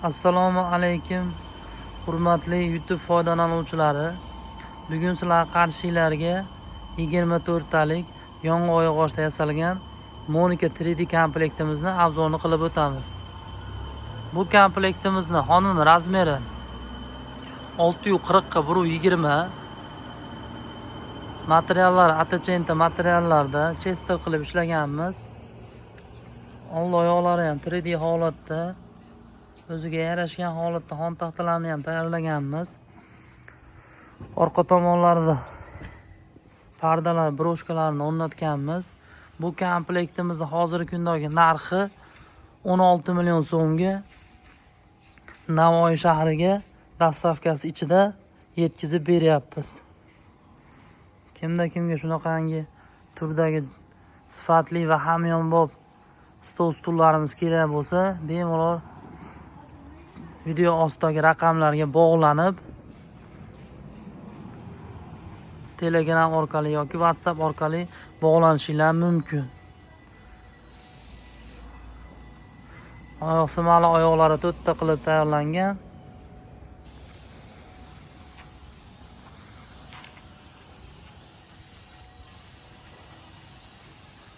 Assalomu alaykum, hurmatli YouTube foydalanuvchilari. Bugun sizlar qarshilarga 24 talik yong'oq oyog'ochda yasalgan Monika 3D komplektimizni obzorini qilib o'tamiz. Bu komplektimizni xonun razmeri 640 ga 120. Materiallar atachenta materiallarda chester qilib ishlaganmiz. Oyoqlari ham 3D holatda, o'ziga yarashgan holatda xon taxtalarni ham tayyorlaganmiz. Orqa tomonlarida pardalar, broshkalarni o'rnatganmiz. Bu komplektimizni hozirgi kundagi narxi 16 million so'mga Navoiy shahriga dastavkasi ichida yetkazib beryapmiz. Kimga shunaqangi turdagi sifatli va hamyonbop stol-stullarimiz kerak bo'lsa, bemalol video ostidagi raqamlarga bog'lanib, Telegram orqali yoki WhatsApp orqali bog'lanishingiz mumkin. Oyoq simali oyoqlari to'rtta qilib tayyorlangan.